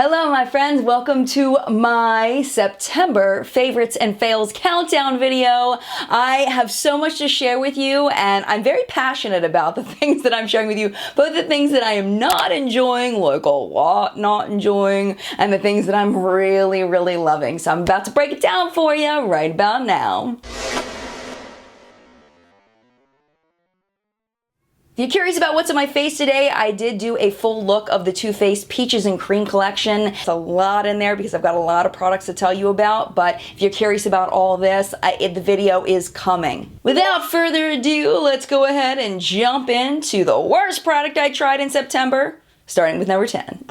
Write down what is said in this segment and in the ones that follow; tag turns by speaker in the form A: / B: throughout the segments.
A: Hello my friends, welcome to my September favorites and fails countdown video. I have so much to share with you and I'm very passionate about the things that I'm sharing with you, both the things that I am not enjoying, like a lot not enjoying, and the things that I'm really loving. So I'm about to break it down for you right about now. If you're curious about what's on my face today, I did do a full look of the Too Faced Peaches and Cream collection. It's a lot in there because I've got a lot of products to tell you about, but if you're curious about all this, the video is coming. Without further ado, let's go ahead and jump into the worst product I tried in September, starting with number 10.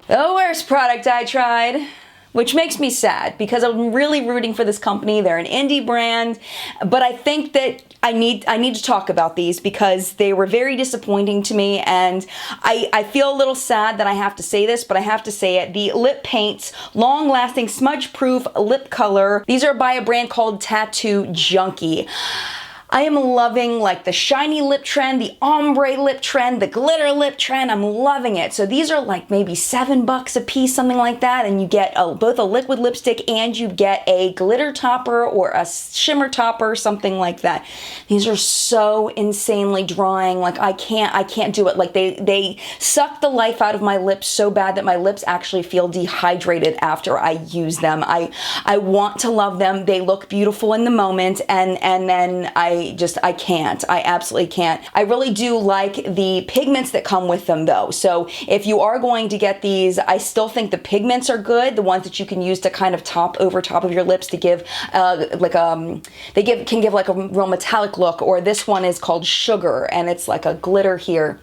A: The worst product I tried, which makes me sad because I'm really rooting for this company. They're an indie brand, but I think that I need to talk about these because they were very disappointing to me, and I feel a little sad that I have to say this, but I have to say it. The Lip Paints Long Lasting Smudge Proof Lip Color. These are by a brand called Tattoo Junkie. I am loving like the shiny lip trend, the ombre lip trend, the glitter lip trend. I'm loving it. So these are like maybe $7 a piece, something like that. And you get both a liquid lipstick and you get a glitter topper or a shimmer topper, something like that. These are so insanely drying. Like I can't do it. Like they suck the life out of my lips so bad that my lips actually feel dehydrated after I use them. I want to love them. They look beautiful in the moment, and then I can't. I absolutely can't. I really do like the pigments that come with them though. So if you are going to get these, I still think the pigments are good. The ones that you can use to kind of top over top of your lips to give can give like a real metallic look. Or this one is called Sugar and it's like a glitter here.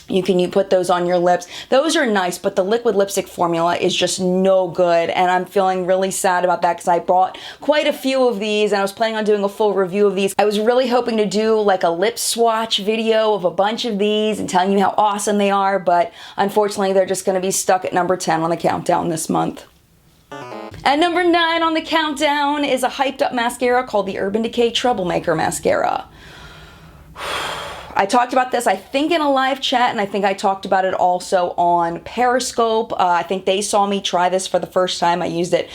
A: You put those on your lips. Those are nice, but the liquid lipstick formula is just no good, and I'm feeling really sad about that because I bought quite a few of these and I was planning on doing a full review of these. I was really hoping to do like a lip swatch video of a bunch of these and telling you how awesome they are, but unfortunately they're just going to be stuck at number 10 on the countdown this month. At number 9 on the countdown is a hyped up mascara called the Urban Decay Troublemaker Mascara. I talked about this, I think, in a live chat, and I think I talked about it also on Periscope. I think they saw me try this for the first time. I used it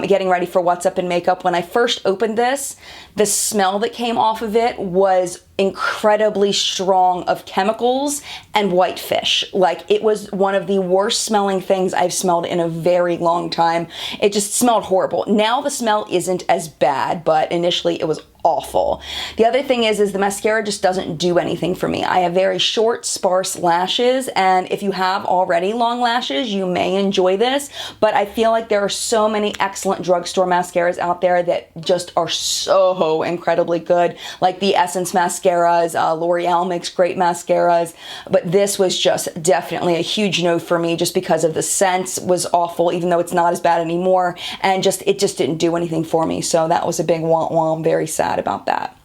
A: getting ready for What's Up in Makeup. When I first opened this, the smell that came off of it was incredibly strong of chemicals and white fish. Like, it was one of the worst smelling things I've smelled in a very long time. It just smelled horrible. Now the smell isn't as bad, but initially it was awful. The other thing is the mascara just doesn't do anything for me. I have very short, sparse lashes, and if you have already long lashes, you may enjoy this, but I feel like there are so many excellent drugstore mascaras out there that just are so incredibly good, like the Essence mascaras. L'Oreal makes great mascaras, but this was just definitely a huge no for me just because of the scent was awful, even though it's not as bad anymore, and it just didn't do anything for me. So that was a big wah-wah. I'm very sad about that.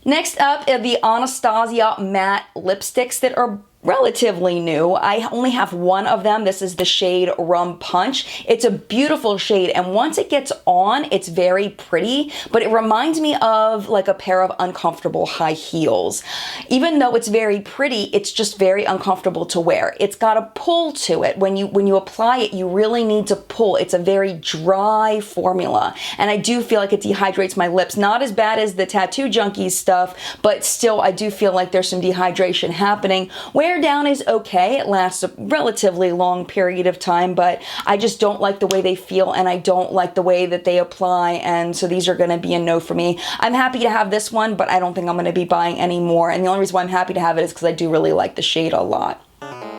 A: Next up are the Anastasia matte lipsticks that are relatively new. I only have one of them. This is the shade Rum Punch. It's a beautiful shade, and once it gets on, it's very pretty, but it reminds me of like a pair of uncomfortable high heels. Even though it's very pretty, it's just very uncomfortable to wear. It's got a pull to it. When you apply it, you really need to pull. It's a very dry formula, and I do feel like it dehydrates my lips. Not as bad as the Tattoo Junkie stuff, but still I do feel like there's some dehydration happening. Wear down is okay. It lasts a relatively long period of time, but I just don't like the way they feel, and I don't like the way that they apply, and so these are going to be a no for me. I'm happy to have this one, but I don't think I'm going to be buying any more, and the only reason why I'm happy to have it is because I do really like the shade a lot.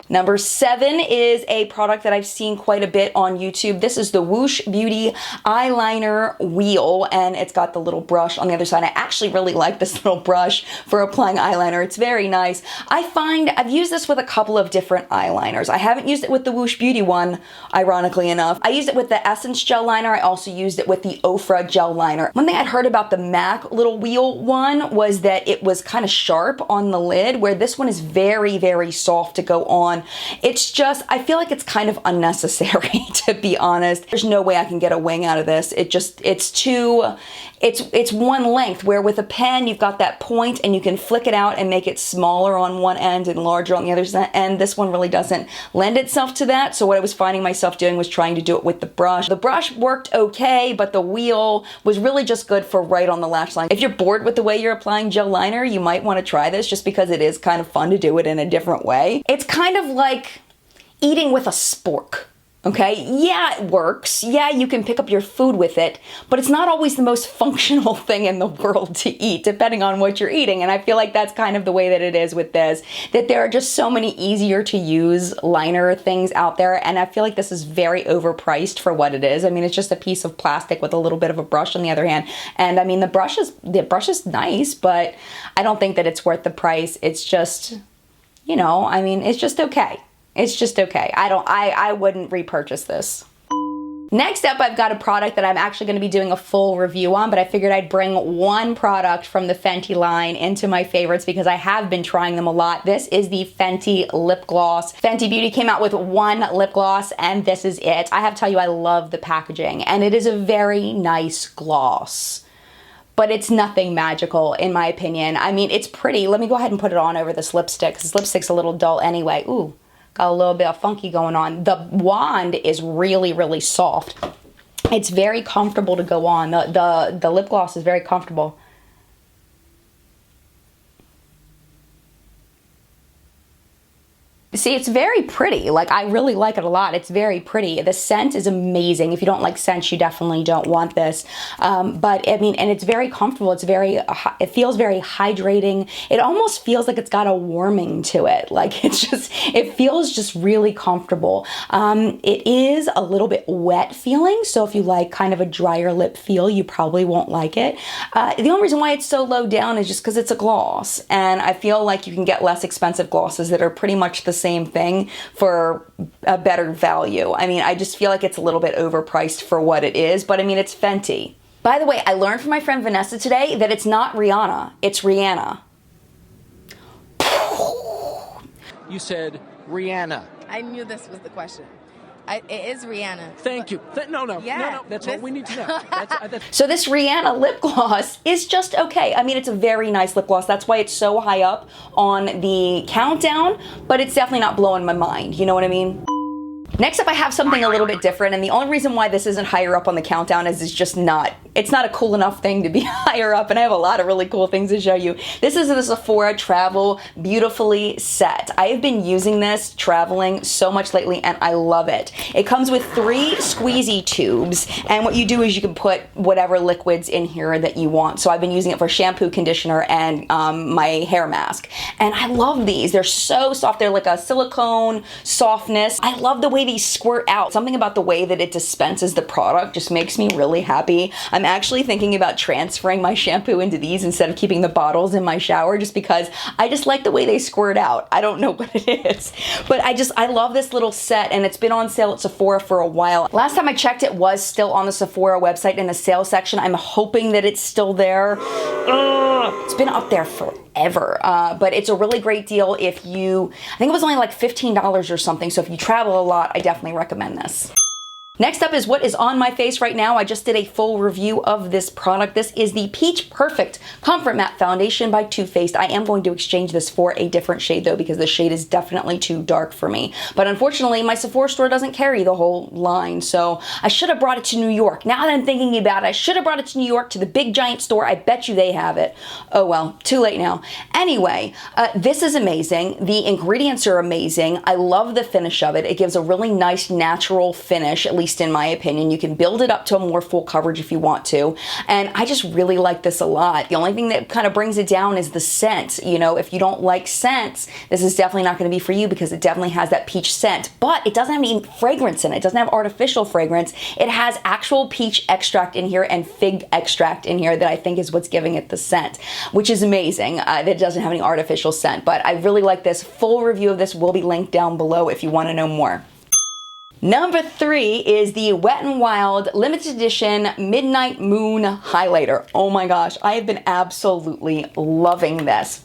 A: Number 7 is a product that I've seen quite a bit on YouTube. This is the Woosh Beauty Eyeliner Wheel, and it's got the little brush on the other side. I actually really like this little brush for applying eyeliner. It's very nice. I find I've used this with a couple of different eyeliners. I haven't used it with the Woosh Beauty one, ironically enough. I used it with the Essence gel liner. I also used it with the Ofra gel liner. One thing I'd heard about the MAC little wheel one was that it was kind of sharp on the lid, where this one is very soft to go on on. It's just, I feel like it's kind of unnecessary, to be honest. There's no way I can get a wing out of this. It's one length, where with a pen, you've got that point and you can flick it out and make it smaller on one end and larger on the other end. This one really doesn't lend itself to that. So what I was finding myself doing was trying to do it with the brush. The brush worked okay, but the wheel was really just good for right on the lash line. If you're bored with the way you're applying gel liner, you might want to try this just because it is kind of fun to do it in a different way. It's kind of like eating with a spork. Okay, yeah, it works. Yeah, you can pick up your food with it, but it's not always the most functional thing in the world to eat, depending on what you're eating. And I feel like that's kind of the way that it is with this, that there are just so many easier to use liner things out there. And I feel like this is very overpriced for what it is. I mean, it's just a piece of plastic with a little bit of a brush on the other hand. And I mean, the brush is nice, but I don't think that it's worth the price. It's just, you know, I mean, it's just okay. It's just okay. I wouldn't repurchase this. Next up, I've got a product that I'm actually going to be doing a full review on, but I figured I'd bring one product from the Fenty line into my favorites because I have been trying them a lot. This is the Fenty lip gloss. Fenty Beauty came out with one lip gloss, and this is it. I have to tell you, I love the packaging, and it is a very nice gloss. But it's nothing magical, in my opinion. I mean, it's pretty. Let me go ahead and put it on over this lipstick, because this lipstick's a little dull anyway. Ooh. Got a little bit of funky going on. The wand is really, really soft. It's very comfortable to go on. The lip gloss is very comfortable. See, it's very pretty. Like, I really like it a lot. It's very pretty. The scent is amazing. If you don't like scents, you definitely don't want this. But I mean, and it's very comfortable. It feels very hydrating. It almost feels like it's got a warming to it. Like, it feels just really comfortable. It is a little bit wet feeling. So if you like kind of a drier lip feel, you probably won't like it. The only reason why it's so low down is just because it's a gloss. And I feel like you can get less expensive glosses that are pretty much the same thing for a better value. I mean, I just feel like it's a little bit overpriced for what it is, but I mean, it's Fenty. By the way, I learned from my friend Vanessa today that it's not Rihanna, it's Rihanna.
B: You said Rihanna.
C: I knew this was the question. It is Rihanna.
B: Thank you. No. That's all we need to know.
A: So this Rihanna lip gloss is just okay. I mean, it's a very nice lip gloss. That's why it's so high up on the countdown, but it's definitely not blowing my mind. You know what I mean? Next up, I have something a little bit different, and the only reason why this isn't higher up on the countdown is it's not a cool enough thing to be higher up, and I have a lot of really cool things to show you. This is the Sephora Travel Beautifully Set. I have been using this traveling so much lately, and I love it. It comes with 3 squeezy tubes, and what you do is you can put whatever liquids in here that you want. So I've been using it for shampoo, conditioner, and my hair mask, and I love these. They're so soft. They're like a silicone softness. I love the way these squirt out. Something about the way that it dispenses the product just makes me really happy. I'm actually thinking about transferring my shampoo into these instead of keeping the bottles in my shower, just because I just like the way they squirt out. I don't know what it is, but I love this little set, and it's been on sale at Sephora for a while. Last time I checked, it was still on the Sephora website in the sale section. I'm hoping that it's still there. It's been up there forever, but it's a really great deal I think it was only like $15 or something, so if you travel a lot, I definitely recommend this. Next up is what is on my face right now. I just did a full review of this product. This is the Peach Perfect Comfort Matte Foundation by Too Faced. I am going to exchange this for a different shade though, because the shade is definitely too dark for me. But unfortunately, my Sephora store doesn't carry the whole line, so I should have brought it to New York. Now that I'm thinking about it, I should have brought it to New York, to the big giant store. I bet you they have it. Oh well, too late now. Anyway, this is amazing. The ingredients are amazing. I love the finish of it. It gives a really nice natural finish, at least in my opinion. You can build it up to a more full coverage if you want to, and I just really like this a lot. The only thing that kind of brings it down is the scent. You know, if you don't like scents, this is definitely not going to be for you, because it definitely has that peach scent, but it doesn't have any fragrance in it. It doesn't have artificial fragrance. It has actual peach extract in here and fig extract in here that I think is what's giving it the scent, which is amazing. That it doesn't have any artificial scent, but I really like this. Full review of this will be linked down below if you want to know more. Number 3 is the Wet n Wild Limited Edition Midnight Moon Highlighter. Oh my gosh, I have been absolutely loving this.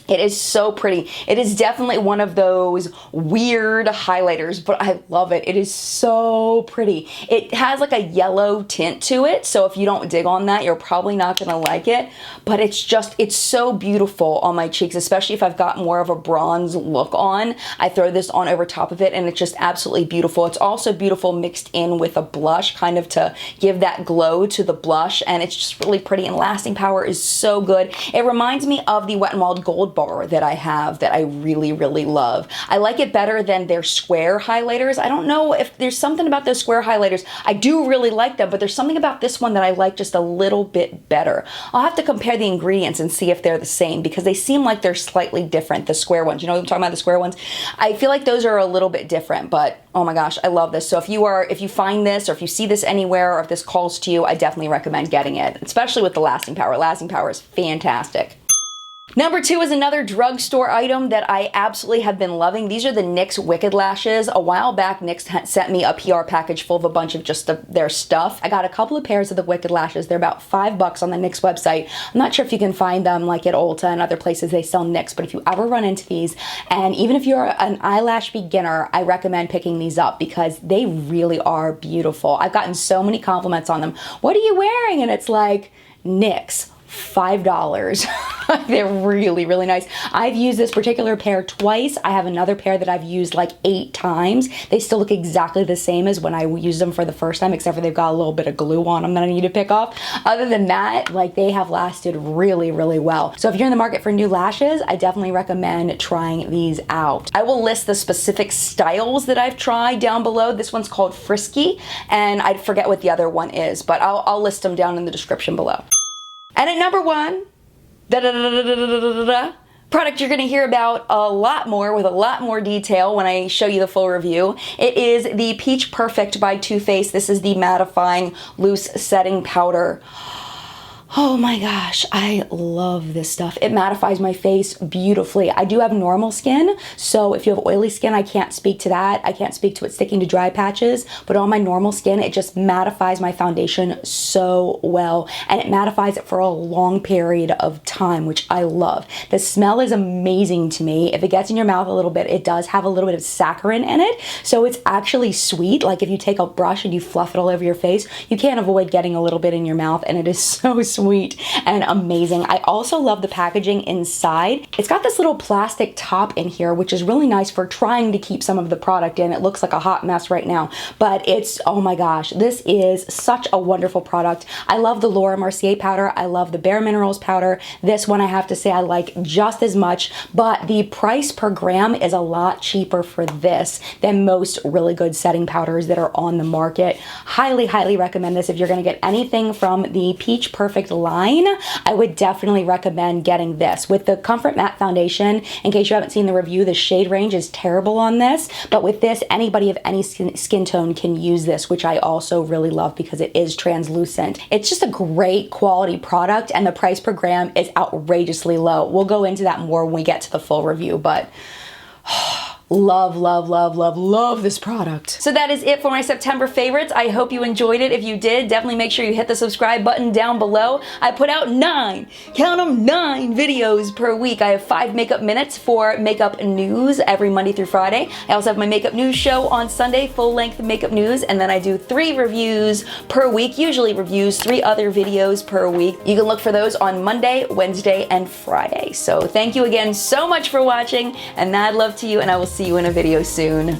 A: It is so pretty. It is definitely one of those weird highlighters, but I love it. It is so pretty. It has like a yellow tint to it, so if you don't dig on that, you're probably not gonna like it, but it's so beautiful on my cheeks, especially if I've got more of a bronze look on. I throw this on over top of it and it's just absolutely beautiful. It's also beautiful mixed in with a blush, kind of to give that glow to the blush, and it's just really pretty, and lasting power is so good. It reminds me of the Wet n Wild Gold bar that I have that I really, really love. I like it better than their square highlighters. I don't know if there's something about those square highlighters. I do really like them, but there's something about this one that I like just a little bit better. I'll have to compare the ingredients and see if they're the same, because they seem like they're slightly different, the square ones. You know what I'm talking about, the square ones? I feel like those are a little bit different, but oh my gosh, I love this. So if you find this, or if you see this anywhere, or if this calls to you, I definitely recommend getting it, especially with the lasting power. Lasting power is fantastic. Number 2 is another drugstore item that I absolutely have been loving. These are the NYX Wicked Lashes. A while back, NYX sent me a PR package full of a bunch of just their stuff. I got a couple of pairs of the Wicked Lashes. They're about $5 on the NYX website. I'm not sure if you can find them like at Ulta and other places they sell NYX, but if you ever run into these, and even if you're an eyelash beginner, I recommend picking these up because they really are beautiful. I've gotten so many compliments on them. What are you wearing? And it's like, NYX. $5. They're really, really nice. I've used this particular pair twice. I have another pair that I've used like 8 times. They still look exactly the same as when I used them for the first time, except for they've got a little bit of glue on them that I need to pick off. Other than that, like, they have lasted really, really well. So if you're in the market for new lashes, I definitely recommend trying these out. I will list the specific styles that I've tried down below. This one's called Frisky, and I forget what the other one is, but I'll list them down in the description below. And at number 1, product you're gonna hear about a lot more, with a lot more detail when I show you the full review. It is the Peach Perfect by Too Faced. This is the mattifying loose setting powder. Oh my gosh, I love this stuff. It mattifies my face beautifully. I do have normal skin, so if you have oily skin, I can't speak to that. I can't speak to it sticking to dry patches, but on my normal skin, it just mattifies my foundation so well, and it mattifies it for a long period of time, which I love. The smell is amazing to me. If it gets in your mouth a little bit, it does have a little bit of saccharin in it, so it's actually sweet. Like if you take a brush and you fluff it all over your face, you can't avoid getting a little bit in your mouth, and it is so sweet and amazing. I also love the packaging inside. It's got this little plastic top in here, which is really nice for trying to keep some of the product in. It looks like a hot mess right now, but it's, oh my gosh, this is such a wonderful product. I love the Laura Mercier powder. I love the Bare Minerals powder. This one I have to say I like just as much, but the price per gram is a lot cheaper for this than most really good setting powders that are on the market. Highly, highly recommend this. If you're gonna get anything from the Peach Perfect line, I would definitely recommend getting this. With the Comfort Matte Foundation, in case you haven't seen the review, the shade range is terrible on this, but with this, anybody of any skin tone can use this, which I also really love because it is translucent. It's just a great quality product, and the price per gram is outrageously low. We'll go into that more when we get to the full review, but love, love, love, love, love this product. So that is it for my September favorites. I hope you enjoyed it. If you did, definitely make sure you hit the subscribe button down below. I put out 9, count them, 9 videos per week. I have 5 makeup minutes for makeup news every Monday through Friday. I also have my makeup news show on Sunday, full-length makeup news, and then I do 3 reviews per week, usually reviews, 3 other videos per week. You can look for those on Monday, Wednesday, and Friday. So thank you again so much for watching, and mad love to you, and I will see you in a video soon.